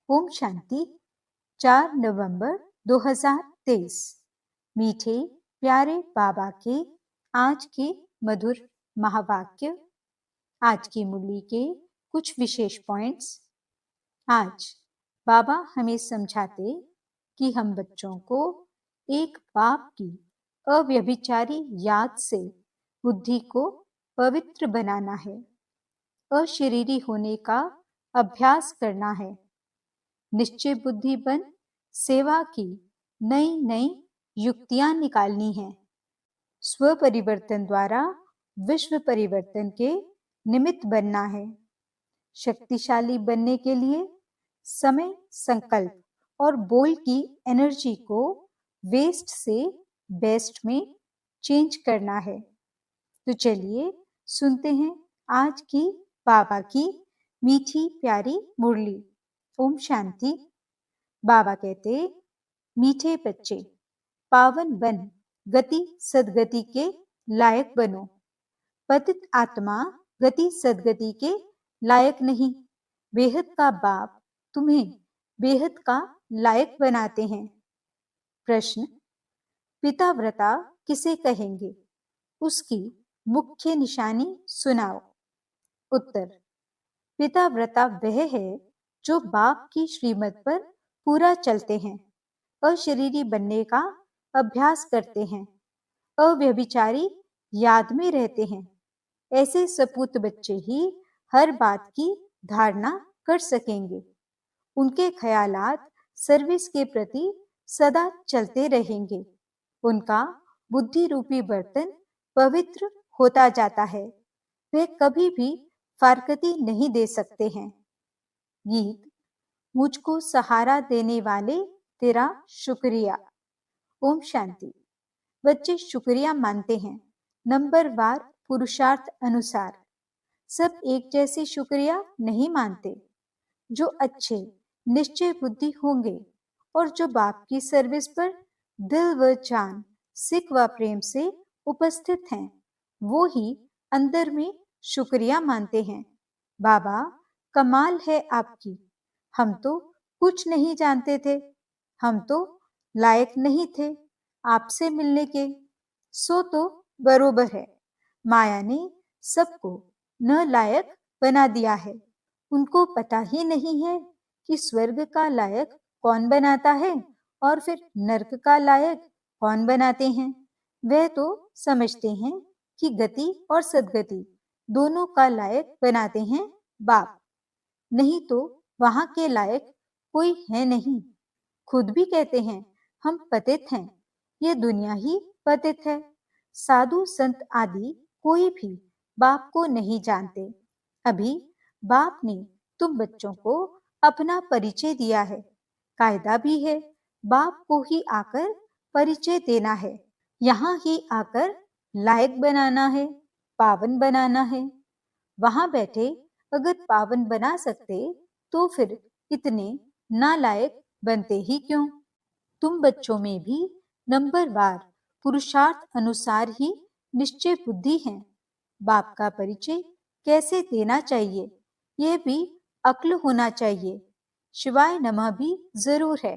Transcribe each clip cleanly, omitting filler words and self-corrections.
ओम शांति। 4 नवंबर 2023। मीठे प्यारे बाबा के आज के मधुर महावाक्य। आज की मुरली के कुछ विशेष पॉइंट्स। आज बाबा हमें समझाते कि हम बच्चों को एक बाप की अव्यभिचारी याद से बुद्धि को पवित्र बनाना है, अशरीरी होने का अभ्यास करना है, निश्चय बुद्धि बन सेवा की नई नई युक्तियां निकालनी है, स्व परिवर्तन द्वारा विश्व परिवर्तन के निमित्त बनना है, शक्तिशाली बनने के लिए समय, संकल्प और बोल की एनर्जी को वेस्ट से बेस्ट में चेंज करना है। तो चलिए सुनते हैं आज की बाबा की मीठी प्यारी मुरली। ओम शांति। बाबा कहते, मीठे बच्चे पावन बन गति सदगति के लायक बनो। पतित आत्मा गति सदगति के लायक नहीं। बेहद का बाप तुम्हें बेहद का लायक बनाते हैं। प्रश्न, पिता व्रता किसे कहेंगे? उसकी मुख्य निशानी सुनाओ। उत्तर, पिता व्रता वह है जो बाप की श्रीमत पर पूरा चलते हैं, अशरीरी बनने का अभ्यास करते हैं, अव्यभिचारी याद में रहते हैं। ऐसे सपूत बच्चे ही हर बात की धारणा कर सकेंगे। उनके ख्यालात सर्विस के प्रति सदा चलते रहेंगे। उनका बुद्धि रूपी बर्तन पवित्र होता जाता है। वे कभी भी फारकती नहीं दे सकते हैं। गीत। मुझको सहारा देने वाले तेरा शुक्रिया। ओम शांति। बच्चे शुक्रिया मानते हैं नंबरवार पुरुषार्थ अनुसार। सब एक जैसे शुक्रिया नहीं मानते। जो अच्छे निश्चय बुद्धि होंगे और जो बाप की सर्विस पर दिल व जान, सिक व प्रेम से उपस्थित हैं, वो ही अंदर में शुक्रिया मानते हैं। बाबा, कमाल है आपकी। हम तो कुछ नहीं जानते थे। हम तो लायक नहीं थे आपसे मिलने के। सो तो बरोबर है, माया ने सबको न लायक बना दिया है। उनको पता ही नहीं है कि स्वर्ग का लायक कौन बनाता है और फिर नरक का लायक कौन बनाते हैं। वे तो समझते हैं कि गति और सदगति दोनों का लायक बनाते हैं बाप, नहीं तो वहां के लायक कोई है नहीं। खुद भी कहते हैं हम पतित हैं, ये दुनिया ही पतित है। साधु संत आदि कोई भी बाप को नहीं जानते। अभी बाप ने तुम बच्चों को अपना परिचय दिया है। कायदा भी है, बाप को ही आकर परिचय देना है, यहाँ ही आकर लायक बनाना है, पावन बनाना है। वहां बैठे अगर पावन बना सकते तो फिर इतने नालायक बनते ही क्यों? तुम बच्चों में भी नंबरवार पुरुषार्थ अनुसार ही निश्चय बुद्धि है। बाप का परिचय कैसे देना चाहिए, यह भी अक्ल होना चाहिए। शिवाय नमः भी जरूर है।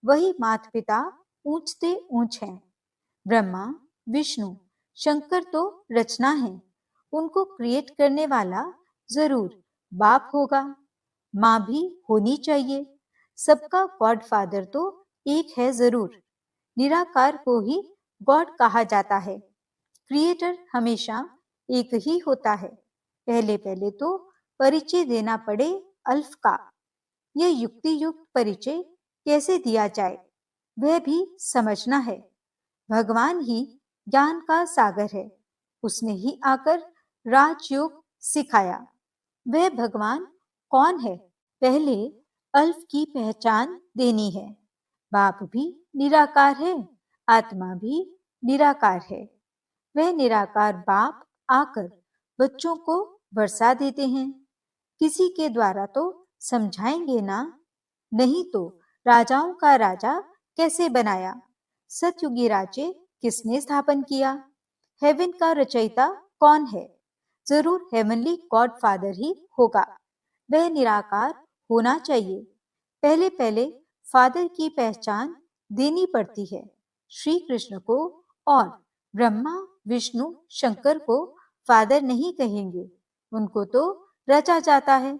वही माता पिता ऊंचते ऊंच हैं। ब्रह्मा, विष्णु, शंकर तो रचना है। उनको क्रिएट करने वाला जरूर बाप होगा। माँ भी होनी चाहिए। सबका गॉड फादर तो एक है जरूर। निराकार को ही गॉड कहा जाता है। क्रिएटर हमेशा एक ही होता है। पहले पहले तो परिचय देना पड़े अल्फ का। यह युक्ति युक्त परिचय कैसे दिया जाए, वह भी समझना है। भगवान ही ज्ञान का सागर है। उसने ही आकर राजयोग सिखाया। वह भगवान कौन है, पहले अल्फ की पहचान देनी है। बाप भी निराकार है, आत्मा भी निराकार है। वह निराकार बाप आकर बच्चों को बरसा देते हैं। किसी के द्वारा तो समझाएंगे ना, नहीं तो राजाओं का राजा कैसे बनाया? सतयुगी राज्य किसने स्थापन किया? हेवन का रचयिता कौन है? जरूर हेवनली गॉड फादर ही होगा। वह निराकार होना चाहिए। पहले पहले फादर की पहचान देनी पड़ती है। श्री कृष्ण को और ब्रह्मा विष्णु शंकर को फादर नहीं कहेंगे, उनको तो रचा जाता है।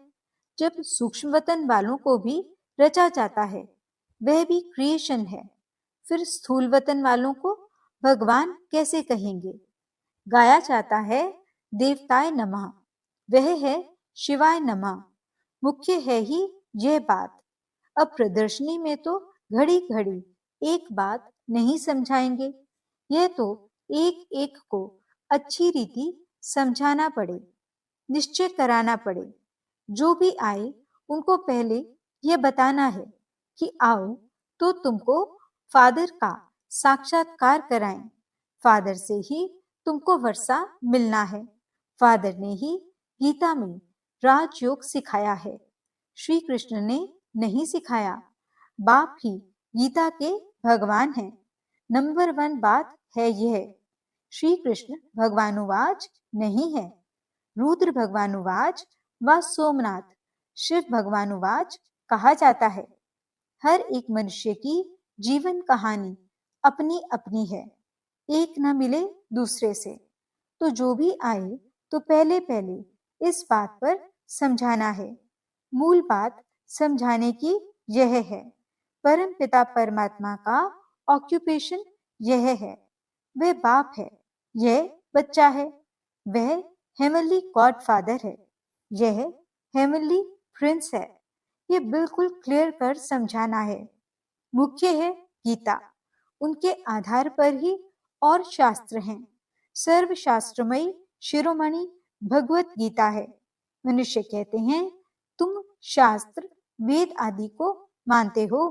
जब सूक्ष्म वतन वालों को भी रचा जाता है, वह भी क्रिएशन है, फिर स्थूल वतन वालों को भगवान कैसे कहेंगे? गाया जाता है देवताय नमः, वह है शिवाय नमः। मुख्य है ही यह बात। अब प्रदर्शनी में तो घड़ी घड़ी एक बात नहीं समझाएंगे, यह तो एक एक को अच्छी रीति समझाना पड़े, निश्चय कराना पड़े। जो भी आए उनको पहले यह बताना है कि आओ तो तुमको फादर का साक्षात्कार कराएं। फादर से ही तुमको वर्षा मिलना है। फादर ने ही गीता में राजयोग सिखाया है, श्री कृष्ण ने नहीं सिखाया। बाप ही गीता के भगवान हैं। नंबर 1 बात है यह। श्री कृष्ण भगवानुवाच नहीं है। रुद्र भगवानुवाच व सोमनाथ शिव भगवानुवाच कहा जाता है। हर एक मनुष्य की जीवन कहानी अपनी अपनी है, एक न मिले दूसरे से। तो जो भी आए तो पहले पहले इस बात पर समझाना है। मूल बात समझाने की यह है, परम पिता परमात्मा का ऑक्यूपेशन यह है। वह बाप है, यह बच्चा है। वह हेवनली गॉड फादर है, यह हेवनली प्रिंस है। ये बिल्कुल क्लियर कर समझाना है। मुख्य है गीता, उनके आधार पर ही और शास्त्र हैं। सर्वशास्त्रमयी शिरोमणि भगवत गीता है। मनुष्य कहते हैं तुम शास्त्र वेद आदि को मानते हो।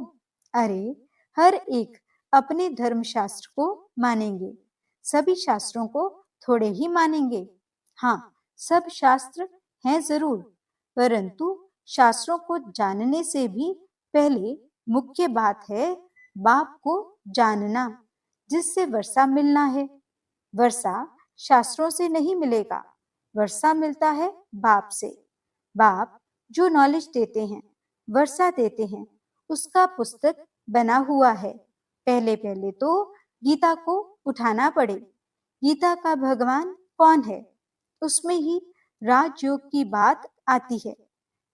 अरे हर एक अपने धर्म शास्त्र को मानेंगे, सभी शास्त्रों को थोड़े ही मानेंगे। हाँ, सब शास्त्र हैं जरूर, परंतु शास्त्रों को जानने से भी पहले मुख्य बात है बाप को जानना, जिससे वर्षा मिलना है। वर्षा शास्त्रों से नहीं मिलेगा, वर्षा मिलता है बाप से। बाप जो नॉलेज देते हैं, वर्षा देते हैं, उसका पुस्तक बना हुआ है। पहले पहले तो गीता को उठाना पड़े। गीता का भगवान कौन है? उसमें ही राजयोग की बात आती है।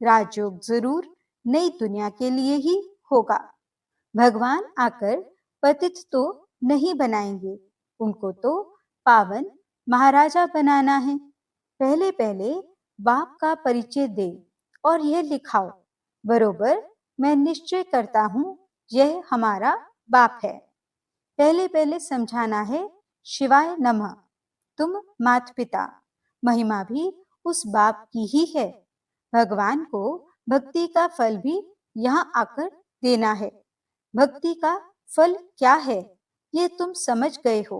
राजयोग जरूर नई दुनिया के लिए ही होगा। भगवान आकर पतित तो नहीं बनाएंगे, उनको तो पावन महाराजा बनाना है। पहले पहले बाप का परिचय दे और यह लिखाओ, बरोबर मैं निश्चय करता हूँ यह हमारा बाप है। पहले पहले समझाना है शिवाय नमः, तुम माता पिता। महिमा भी उस बाप की ही है। भगवान को भक्ति का फल भी यहाँ आकर देना है। भक्ति का फल क्या है ये तुम समझ गए हो।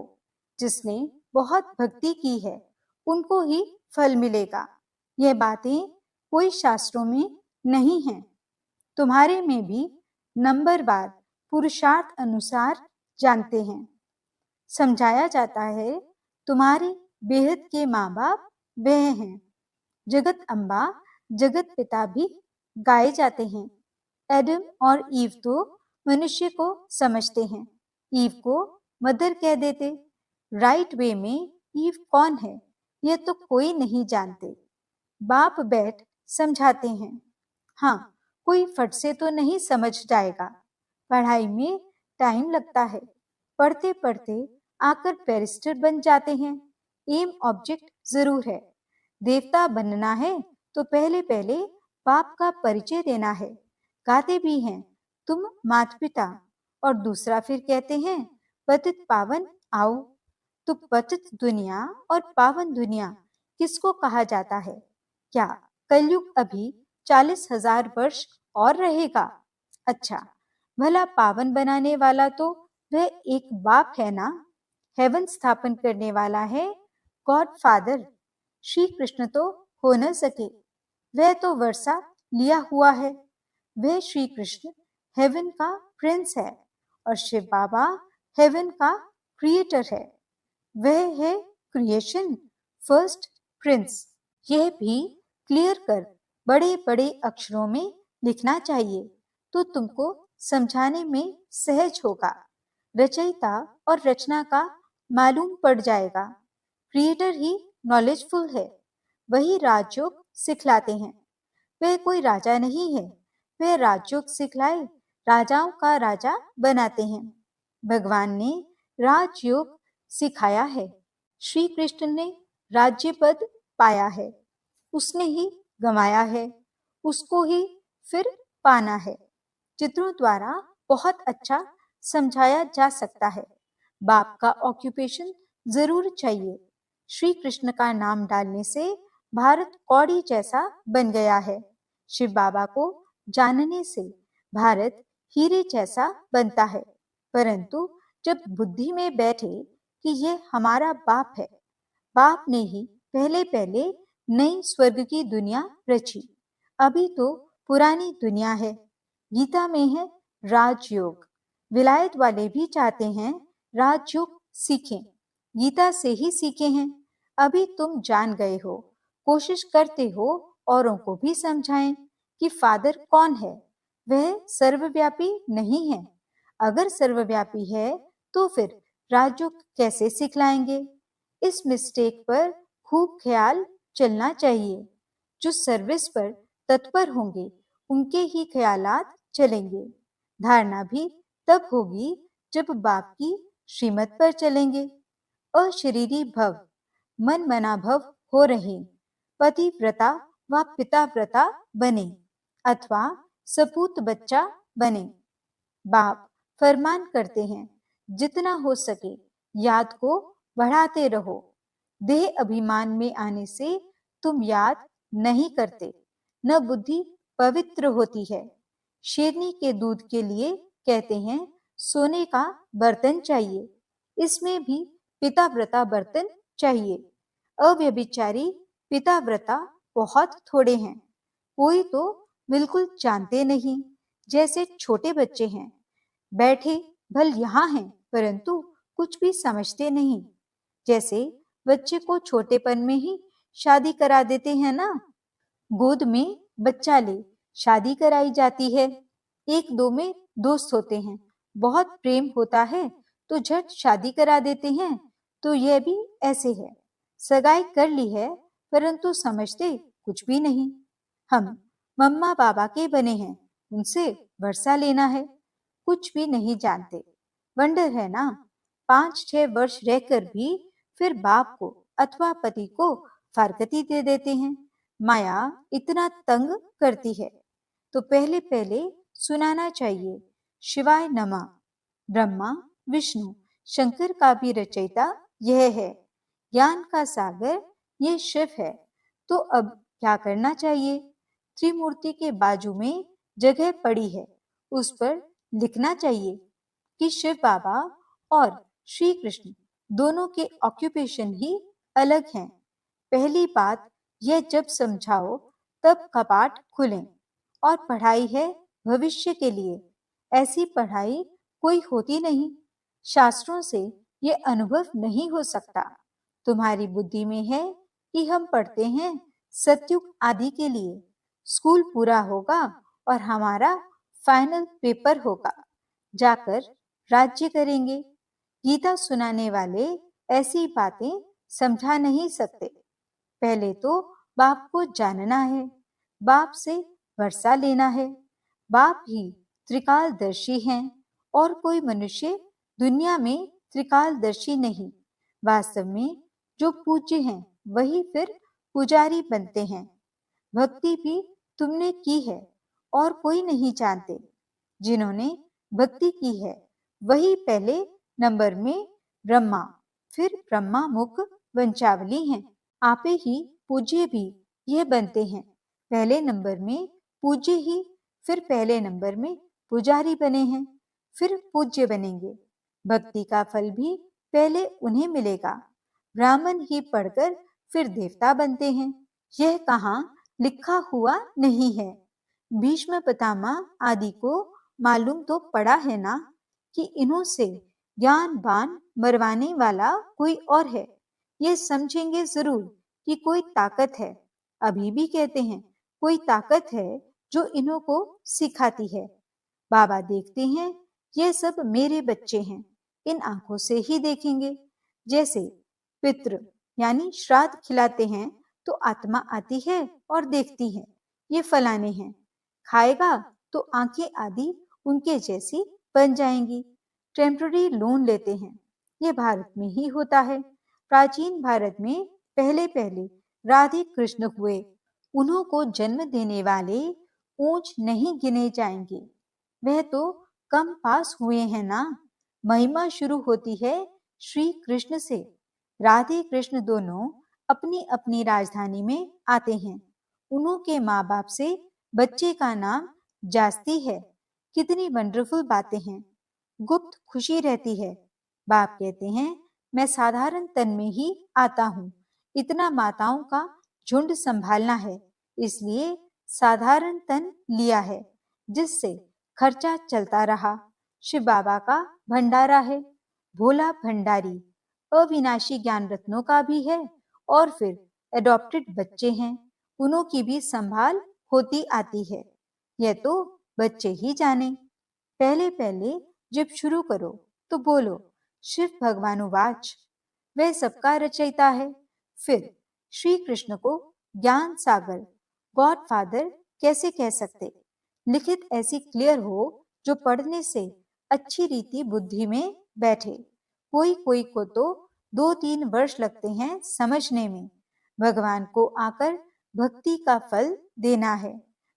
जिसने बहुत भक्ति की है उनको ही फल मिलेगा। यह बातें कोई शास्त्रों में नहीं है। तुम्हारे में भी नंबरवार पुरुषार्थ अनुसार जानते हैं। समझाया जाता है तुम्हारे बेहद के माँ बाप वह हैं। जगत अम्बा जगत पिता भी गाए जाते हैं। एडम और ईव तो मनुष्य को समझते हैं, ईव को मदर कह देते। राइट वे में ईव कौन है यह तो कोई नहीं जानते। बाप बैठ समझाते हैं। हाँ, कोई फट से तो नहीं समझ जाएगा, पढ़ाई में टाइम लगता है। पढ़ते पढ़ते आकर बैरिस्टर बन जाते हैं। एम ऑब्जेक्ट जरूर है। देवता बनना है तो पहले पहले बाप का परिचय देना है। गाते भी हैं तुम माता पिता, और दूसरा फिर कहते हैं पतित पावन आओ। तो पतित दुनिया और पावन दुनिया किसको कहा जाता है? क्या कलयुग अभी 40,000 वर्ष और रहेगा? अच्छा, भला पावन बनाने वाला तो वह एक बाप है ना। हेवन स्थापन करने वाला है गॉड फादर। श्री कृष्ण तो हो न सके, वह तो वर्षा लिया हुआ है। वह श्री कृष्ण हेवन का प्रिंस है और शिव बाबा हेवन का क्रिएटर है। वह है क्रिएशन फर्स्ट प्रिंस। यह भी क्लियर कर बड़े बड़े अक्षरों में लिखना चाहिए, तो तुमको समझाने में सहज होगा। रचयिता और रचना का मालूम पड़ जाएगा। क्रिएटर ही नॉलेजफुल है, वही राजयोग सिखलाते हैं। वह कोई राजा नहीं है, वह राजयोग सिखलाए राजाओं का राजा बनाते हैं। भगवान ने राजयोग सिखाया है। श्री कृष्ण ने राज्य पद पाया है, उसने ही गंवाया है, उसको ही फिर पाना है। चित्रों द्वारा बहुत अच्छा समझाया जा सकता है। बाप का ऑक्यूपेशन जरूर चाहिए। श्री कृष्ण का नाम डालने से भारत कौड़ी जैसा बन गया है। शिव बाबा को जानने से भारत हीरे जैसा बनता है। परंतु जब बुद्धि में बैठे कि यह हमारा बाप है, बाप ने ही पहले पहले नई स्वर्ग की दुनिया रची, अभी तो पुरानी दुनिया है। गीता में है राजयोग। विलायत वाले भी चाहते हैं राजयोग सीखें, गीता से ही सीखे हैं। अभी तुम जान गए हो, कोशिश करते हो औरों को भी समझाएं कि फादर कौन है। वह सर्वव्यापी नहीं है। अगर सर्वव्यापी है तो फिर राजयोग कैसे सिखलाएंगे? इस मिस्टेक पर खूब ख्याल चलना चाहिए। जो सर्विस पर तत्पर होंगे उनके ही ख्यालात चलेंगे। धारणा भी तब होगी जब बाप की श्रीमत पर चलेंगे। अशरीरी भव, मन मना भव हो रहे, पतिव्रता व पिताव्रता बने अथवा सपूत बच्चा बने। बाप फरमान करते हैं, जितना हो सके याद को बढ़ाते रहो। देह अभिमान में आने से तुम याद नहीं करते, न बुद्धि पवित्र होती है। शेरनी के दूध के लिए कहते हैं सोने का बर्तन चाहिए, इसमें भी पिताव्रता बर्तन चाहिए। अव्यभिचारी पिताव्रता बहुत थोड़े हैं, कोई तो बिल्कुल जानते नहीं, जैसे छोटे बच्चे हैं, बैठे भल यहाँ हैं परंतु कुछ भी समझते नहीं। जैसे बच्चे को छोटेपन में ही शादी करा देते हैं ना, गोद में बच्चा ले शादी कराई जाती है। एक दो में दोस्त होते हैं, बहुत प्रेम होता है तो झट शादी करा देते हैं। तो यह भी ऐसे है, सगाई कर ली है परंतु समझते कुछ भी नहीं। हम मम्मा बाबा के बने हैं, उनसे वर्षा लेना है, कुछ भी नहीं जानते। वंडर है ना, 5-6 वर्ष रहकर भी फिर बाप को अथवा पति को फारकती दे देते हैं। माया इतना तंग करती है तो पहले पहले सुनाना चाहिए शिवाय नमः। ब्रह्मा विष्णु शंकर का भी रचयिता यह है, ज्ञान का सागर ये शिव है। तो अब क्या करना चाहिए? त्रिमूर्ति के बाजू में जगह पड़ी है, उस पर लिखना चाहिए कि शिव बाबा और श्री कृष्ण दोनों के ऑक्यूपेशन ही अलग हैं। पहली बात यह जब समझाओ तब कपाट खुलें। और पढ़ाई है भविष्य के लिए, ऐसी पढ़ाई कोई होती नहीं। शास्त्रों से ये अनुभव नहीं हो सकता। तुम्हारी बुद्धि में है कि हम पढ़ते हैं सतयुग आदि के लिए। स्कूल पूरा होगा और हमारा फाइनल पेपर होगा, जाकर राज्य करेंगे। गीता सुनाने वाले ऐसी बातें समझा नहीं सकते। पहले तो बाप को जानना है, बाप से वर्षा लेना है। बाप ही त्रिकालदर्शी हैं और कोई मनुष्य दुनिया में त्रिकालदर्शी नहीं। वास्तव में जो पूज्य हैं वही फिर पुजारी बनते हैं। भक्ति भी तुमने की है और कोई नहीं जानते। जिन्होंने भक्ति की है वही पहले नंबर में ब्रह्मा, फिर ब्रह्मा मुख वंचावली हैं। आपे ही पूज्य भी यह बनते हैं, पहले नंबर में पूज्य ही, फिर पहले नंबर में पुजारी बने हैं, फिर पूज्य बनेंगे। भक्ति का फल भी पहले उन्हें मिलेगा। ब्राह्मण ही पढ़कर फिर देवता बनते हैं, यह कहाँ लिखा हुआ नहीं है। भीष्म पितामह आदि को मालूम तो पड़ा है ना कि इन्हों से ज्ञान बान मरवाने वाला कोई और है। ये समझेंगे जरूर कि कोई ताकत है। अभी भी कहते हैं कोई ताकत है जो इन्हों को सिखाती है। बाबा देखते हैं ये सब मेरे बच्चे हैं, इन आंखों से ही देखेंगे। जैसे पितृ यानी श्राद्ध खिलाते हैं तो आत्मा आती है और देखती है ये फलाने हैं, खाएगा तो आंखें आदि उनके जैसी बन जाएंगी। टेम्पररी लोन लेते हैं, ये भारत में ही होता है। प्राचीन भारत में पहले पहले राधे कृष्ण हुए, उन्हों को जन्म देने वाले ऊंच नहीं गिने जाएंगे। वह तो कम पास हुए हैं ना। महिमा शुरू होती है श्री कृष्ण से। राधे कृष्ण दोनों अपनी अपनी राजधानी में आते हैं। उन्हों के माँ बाप से बच्चे का नाम जास्ती है। कितनी वंडरफुल बातें हैं। गुप्त खुशी रहती है। बाप कहते हैं मैं साधारण तन में ही आता हूँ, इतना माताओं का झुंड संभालना है, इसलिए साधारण तन लिया है, जिससे खर्चा चलता रहा। शिव बाबा का भंडारा है, भोला भंडारी, अविनाशी ज्ञान रत्नों का भी है। और फिर एडॉप्टेड बच्चे हैं, उन्हों की भी संभाल होती आती है। यह तो बच्चे ही जाने। पहले पहले जब शुरू करो तो बोलो शिव भगवानुवाच, वह सबका रचयिता है। फिर श्री कृष्ण को ज्ञान सागर गॉड फादर कैसे कह सकते। लिखित ऐसी क्लियर हो जो पढ़ने से अच्छी रीति बुद्धि में बैठे। कोई कोई को तो 2-3 वर्ष लगते हैं समझने में। भगवान को आकर भक्ति का फल देना है।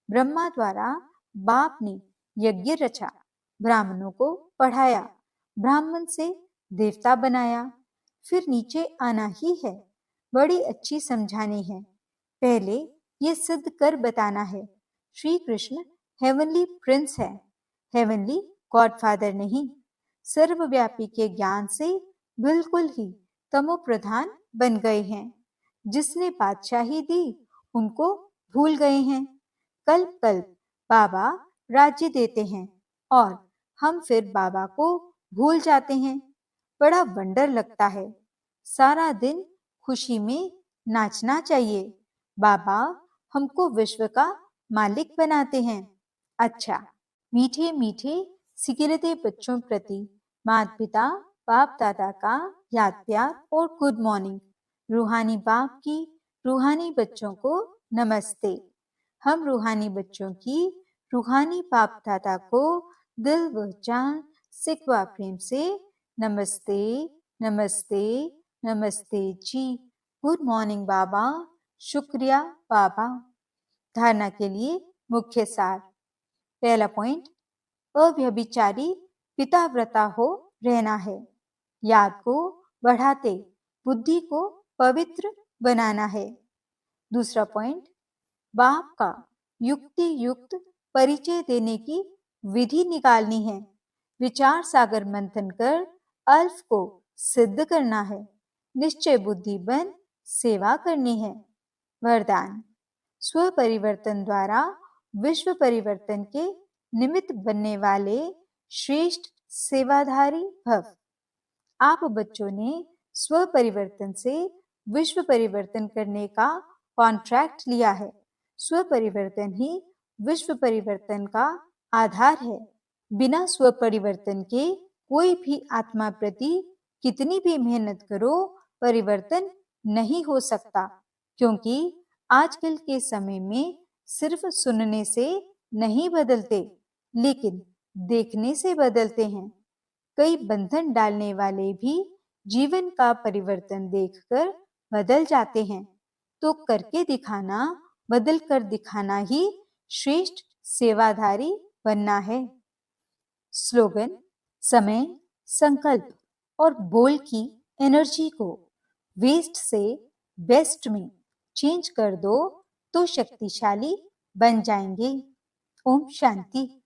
ब्रह्मा द्वारा बाप ने यज्ञ रचा, ब्राह्मणों को पढ़ाया, ब्राह्मण से देवता बनाया, फिर नीचे आना ही है। बड़ी अच्छी समझानी है। पहले ये सिद्ध कर बताना है श्री कृष्ण हेवनली प्रिंस है, हेवनली गॉडफादर नहीं। सर्वव्यापी के ज्ञान से बिल्कुल ही तमो प्रधान बन गए हैं। जिसने बादशाही दी उनको भूल गए हैं। कल्प कल्प बाबा राज्य देते हैं और हम फिर बाबा को भूल जाते हैं। बड़ा वंडर लगता है। सारा दिन खुशी में नाचना चाहिए। बाबा हमको विश्व का मालिक बनाते हैं। अच्छा, मीठे मीठे सिकिलते बच्चों प्रति माता पिता बाप दादा का याद प्यार और गुड मॉर्निंग। रूहानी बाप की रूहानी बच्चों को नमस्ते। हम रूहानी बच्चों की रूहानी बाप दादा को दिल व जान सिकवा प्रेम से नमस्ते नमस्ते नमस्ते जी। गुड मॉर्निंग बाबा। शुक्रिया बाबा। धारणा के लिए मुख्य सार। पहला पॉइंट, अव्यभिचारी पिताव्रता हो रहना है। याद को बढ़ाते बुद्धि को पवित्र बनाना है। दूसरा पॉइंट, बाप का युक्ति युक्त परिचय देने की विधि निकालनी है। विचार सागर मंथन कर अल्फ को सिद्ध करना है। निश्चय बुद्धि बन सेवा करनी है। वरदान, स्व परिवर्तन द्वारा विश्व परिवर्तन के निमित्त बनने वाले श्रेष्ठ सेवाधारी भव। आप बच्चों ने स्व परिवर्तन से विश्व परिवर्तन करने का कॉन्ट्रैक्ट लिया है। स्व परिवर्तन ही विश्व परिवर्तन का आधार है। बिना स्व परिवर्तन के कोई भी आत्मा प्रति कितनी भी मेहनत करो परिवर्तन नहीं हो सकता, क्योंकि आजकल के समय में सिर्फ सुनने से नहीं बदलते, लेकिन देखने से बदलते हैं। कई बंधन डालने वाले भी जीवन का परिवर्तन देखकर बदल जाते हैं। तो करके दिखाना, बदल कर दिखाना ही श्रेष्ठ सेवाधारी बनना है। स्लोगन, समय, संकल्प और बोल की एनर्जी को वेस्ट से बेस्ट में चेंज कर दो तो शक्तिशाली बन जाएंगे। ओम शांति।